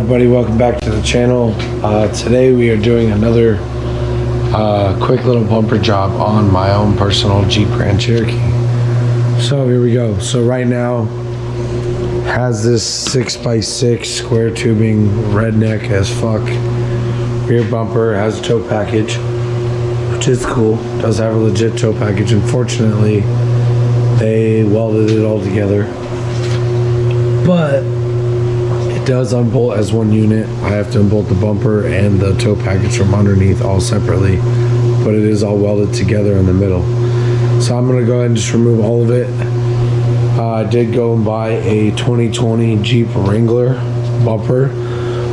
everybody, welcome back to the channel. Today we are doing another quick little bumper job on my own personal Jeep Grand Cherokee. So here we go. So right now has this 6x6 square tubing redneck as fuck rear bumper. Has a tow package, which is cool. Does have a legit tow package. Unfortunately, they welded it all together, but it does unbolt as one unit. I have to unbolt the bumper and the tow package from underneath all separately, but it is all welded together in the middle. So I'm gonna go ahead and just remove all of it. I did go and buy a 2020 Jeep Wrangler bumper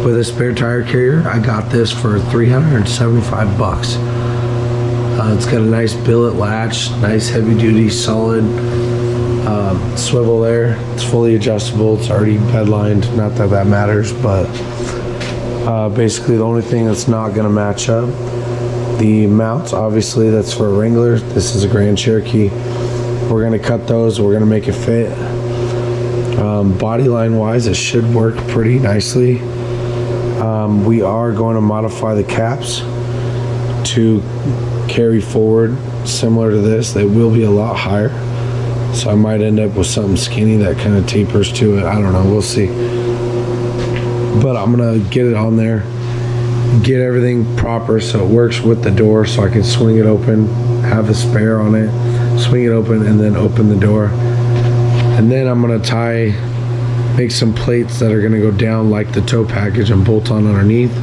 with a spare tire carrier. I got this for 375 bucks. It's got a nice billet latch, nice heavy duty solid swivel there. It's fully adjustable. It's already bed lined. Not that that matters, but basically the only thing that's not going to match up, the mounts, obviously that's for a Wrangler. This is a Grand Cherokee. We're going to cut those. We're going to make it fit. Body line wise, it should work pretty nicely. We are going to modify the caps to carry forward similar to this. They will be a lot higher, so I might end up with something skinny that kind of tapers to it. I don't know, we'll see. But I'm gonna get it on there, get everything proper so it works with the door, so I can swing it open, have a spare on it, swing it open, and then open the door. And then I'm gonna make some plates that are gonna go down like the tow package and bolt on underneath.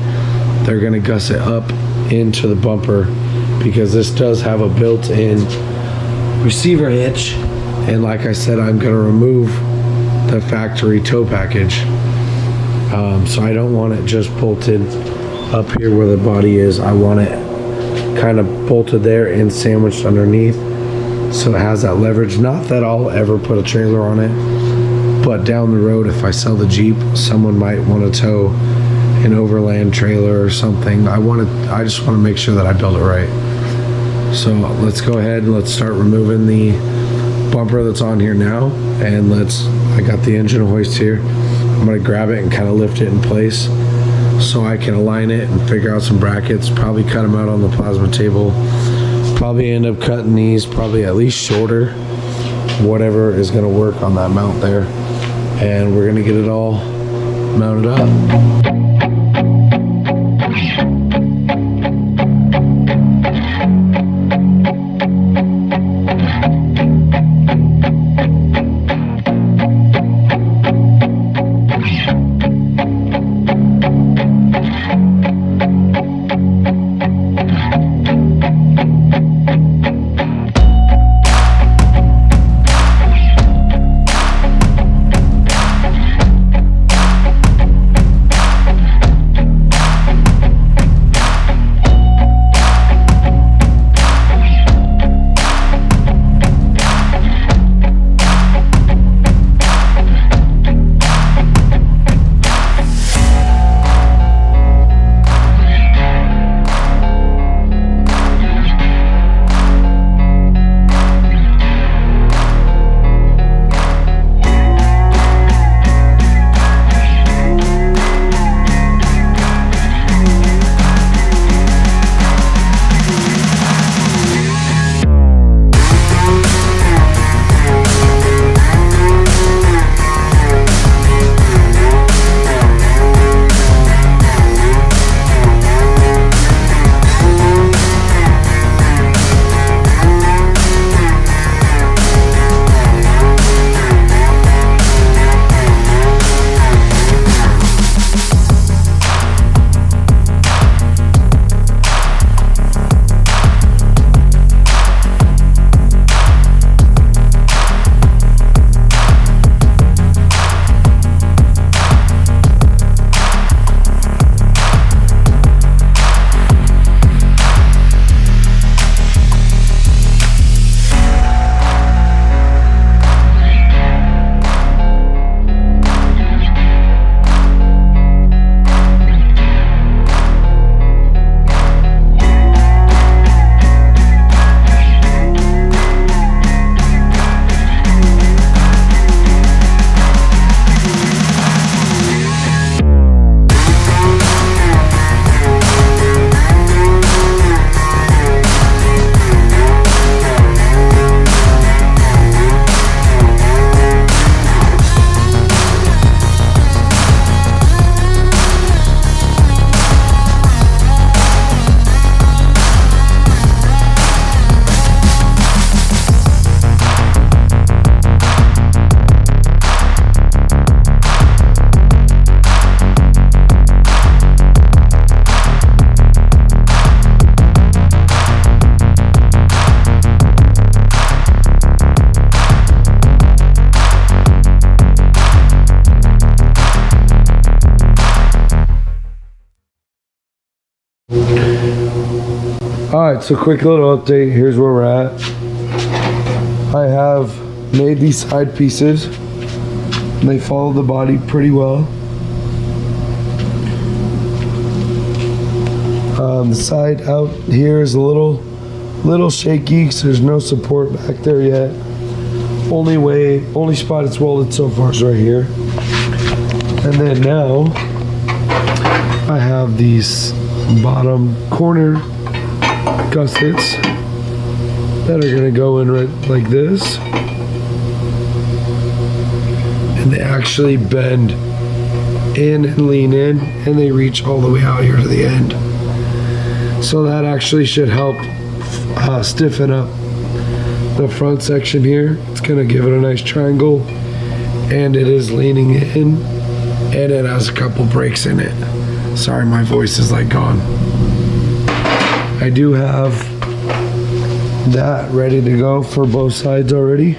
They're gonna gusset up into the bumper, because this does have a built-in receiver hitch, and like I said, I'm going to remove the factory tow package, so I don't want it just bolted up here where the body is. I want it kind of bolted there and sandwiched underneath, so it has that leverage. Not that I'll ever put a trailer on it, but down the road, if I sell the Jeep, someone might want to tow an overland trailer or something. I just want to make sure that I build it right. So let's go ahead and let's start removing the bumper that's on here now. And I got the engine hoist here. I'm gonna grab it and kind of lift it in place so I can align it and figure out some brackets, probably cut them out on the plasma table, probably end up cutting these probably at least shorter, whatever is gonna work on that mount there. And we're gonna get it all mounted up. Alright, so quick little update. Here's where we're at. I have made these side pieces. They follow the body pretty well. The side out here is a little shaky because there's no support back there yet. Only spot it's welded so far is right here. And then now I have these bottom corner gussets that are gonna go in right like this. And they actually bend in and lean in, and they reach all the way out here to the end. So that actually should help stiffen up the front section here. It's gonna give it a nice triangle, and it is leaning in, and it has a couple breaks in it. Sorry, my voice is like gone. I do have that ready to go for both sides already.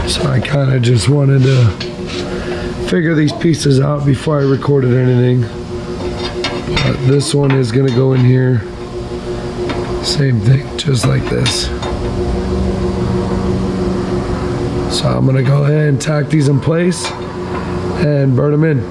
So I kind of just wanted to figure these pieces out before I recorded anything. But this one is gonna go in here. Same thing, just like this. So I'm gonna go ahead and tack these in place and burn them in.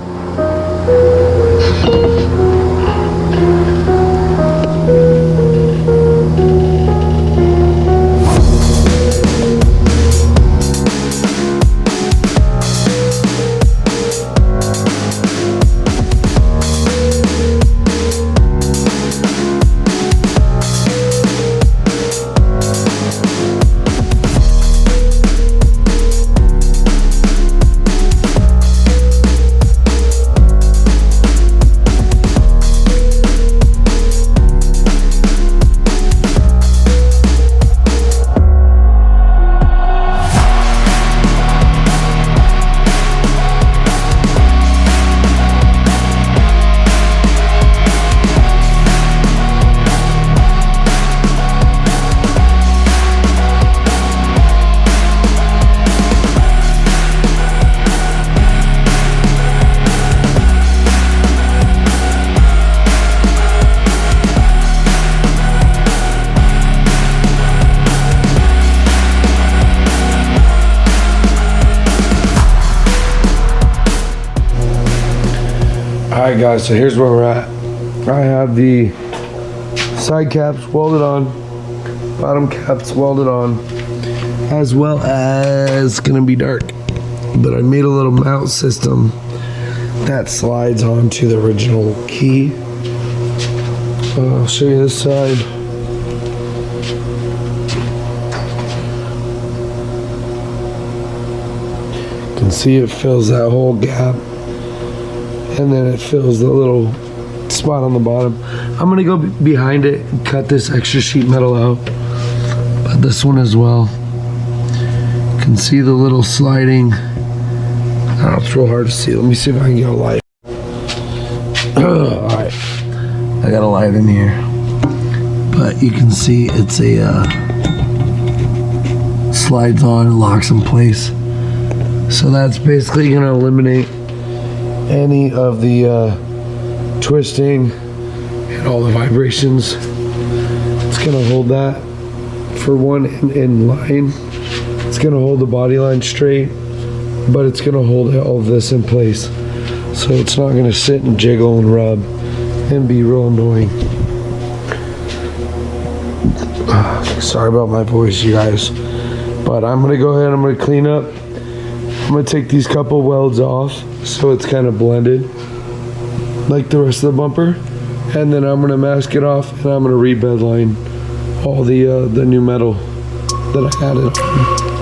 Alright guys, so here's where we're at. I have the side caps welded on, bottom caps welded on, as well as, it's gonna be dark, but I made a little mount system that slides onto the original key. I'll show you this side. You can see it fills that whole gap, and then it fills the little spot on the bottom. I'm gonna go behind it and cut this extra sheet metal out, but this one as well. You can see the little sliding. Oh, it's real hard to see. Let me see if I can get a light. Alright, I got a light in here, but you can see it's a slides on, locks in place. So that's basically gonna eliminate any of the twisting and all the vibrations. It's gonna hold that for one in line. It's gonna hold the body line straight, but it's gonna hold all of this in place. So it's not gonna sit and jiggle and rub and be real annoying. Sorry about my voice, you guys. But I'm gonna go ahead, I'm gonna clean up. I'm gonna take these couple welds off so it's kind of blended like the rest of the bumper, and then I'm gonna mask it off, and I'm gonna rebed line all the new metal that I added on.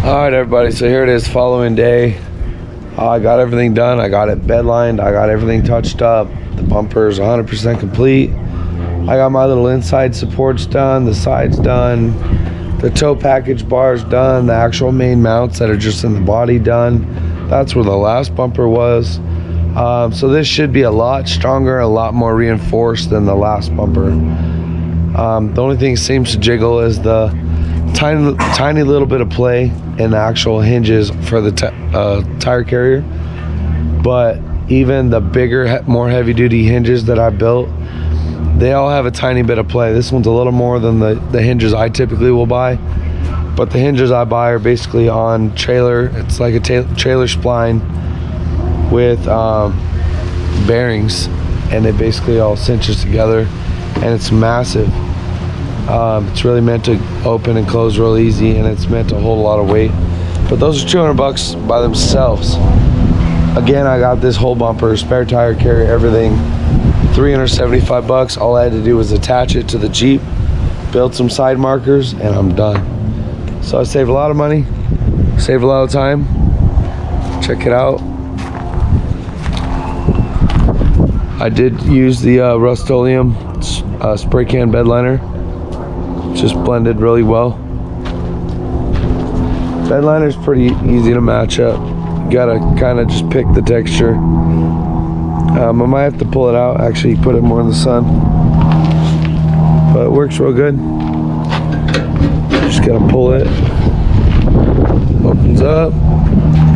All right, everybody, so here it is, following day. I got everything done. I got it bed lined. I got everything touched up. The bumper's 100% complete. I got my little inside supports done, the sides done, the tow package bars done, the actual main mounts that are just in the body done. That's where the last bumper was. So this should be a lot stronger, a lot more reinforced than the last bumper. The only thing that seems to jiggle is the tiny little bit of play in the actual hinges for the tire carrier. But even the bigger, more heavy duty hinges that I built, they all have a tiny bit of play. This one's a little more than the hinges I typically will buy, but the hinges I buy are basically on trailer. It's like a trailer spline with bearings, and it basically all cinches together, and it's massive. It's really meant to open and close real easy, and it's meant to hold a lot of weight. But those are $200 by themselves. Again, I got this whole bumper, spare tire carrier, everything, $375. All I had to do was attach it to the Jeep, build some side markers, and I'm done. So I saved a lot of money, saved a lot of time. Check it out. I did use the Rust-Oleum spray can bed liner. Just blended really well. Bed liner's pretty easy to match up. You gotta kind of just pick the texture. I might have to pull it out, actually put it more in the sun. But it works real good. Just gotta pull it. Opens up.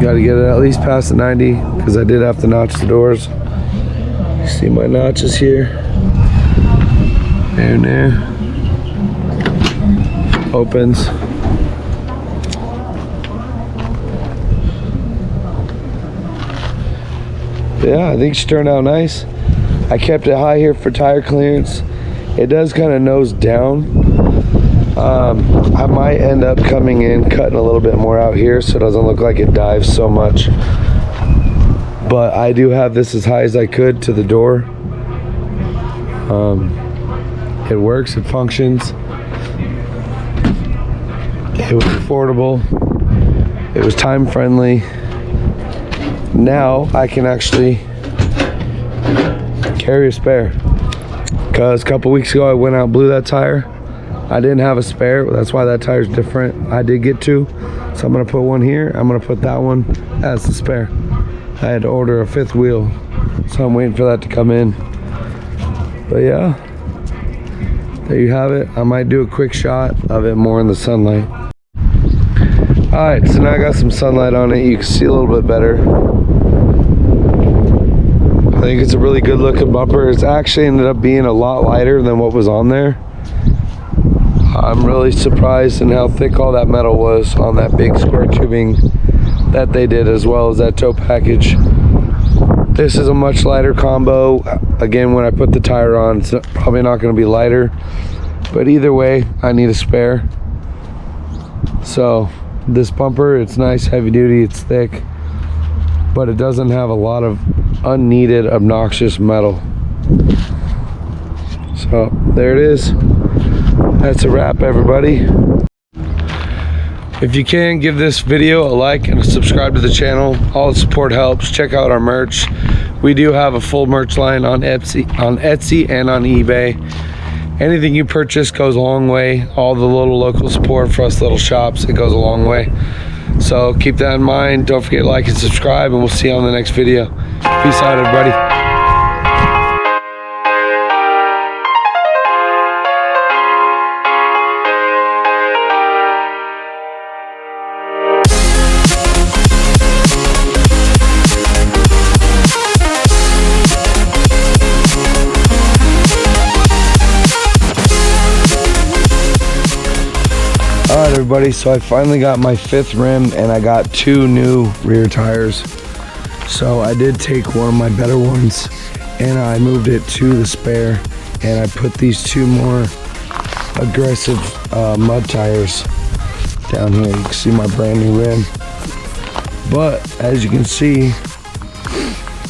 Gotta get it at least past the 90, because I did have to notch the doors. You see my notches here. There and there. Opens. Yeah, I think she turned out nice. I kept it high here for tire clearance. It does kind of nose down. I might end up coming in, cutting a little bit more out here so it doesn't look like it dives so much. But I do have this as high as I could to the door. It works, it functions. It was affordable. It was time friendly. Now I can actually carry a spare. Because a couple weeks ago I went out and blew that tire. I didn't have a spare. That's why that tire's different. I did get two. So I'm gonna put one here. I'm gonna put that one as the spare. I had to order a 5th wheel. So I'm waiting for that to come in. But yeah, there you have it. I might do a quick shot of it more in the sunlight. Alright, so now I got some sunlight on it. You can see a little bit better. I think it's a really good looking bumper. It's actually ended up being a lot lighter than what was on there. I'm really surprised in how thick all that metal was on that big square tubing that they did, as well as that tow package. This is a much lighter combo. Again, when I put the tire on, it's probably not going to be lighter. But either way, I need a spare. So this bumper, it's nice, heavy duty, it's thick, but it doesn't have a lot of unneeded, obnoxious metal. So there it is. That's a wrap, everybody. If you can, give this video a like and subscribe to the channel. All the support helps. Check out our merch. We do have a full merch line on Etsy and on eBay. Anything you purchase goes a long way. All the little local support for us little shops, it goes a long way. So keep that in mind. Don't forget to like and subscribe, and we'll see you on the next video. Peace out, everybody. Alright everybody, so I finally got my 5th rim and I got 2 new rear tires. So I did take one of my better ones and I moved it to the spare, and I put these 2 more aggressive mud tires down here. You can see my brand new rim. But as you can see,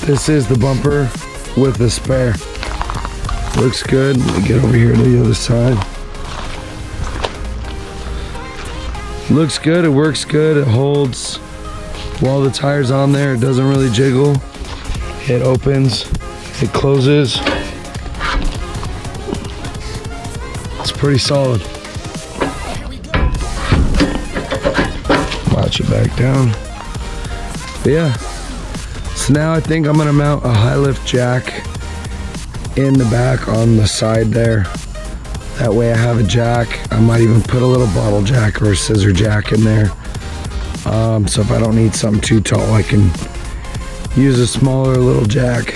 this is the bumper with the spare. Looks good. Let me get over here to the other side. Looks good, it works good, it holds while the tire's on there, it doesn't really jiggle. It opens, it closes. It's pretty solid. Watch it back down. But yeah, so now I think I'm gonna mount a high lift jack in the back on the side there. That way I have a jack. I might even put a little bottle jack or a scissor jack in there. So if I don't need something too tall, I can use a smaller little jack.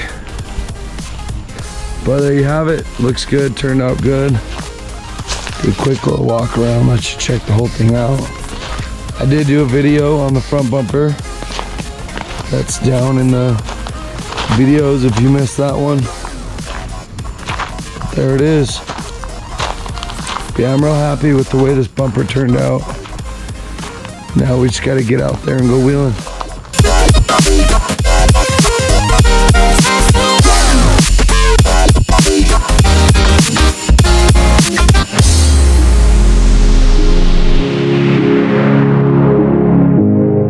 But there you have it. Looks good, turned out good. Do a quick little walk around, let you check the whole thing out. I did do a video on the front bumper. That's down in the videos if you missed that one. There it is. Yeah, I'm real happy with the way this bumper turned out. Now we just gotta get out there and go wheeling.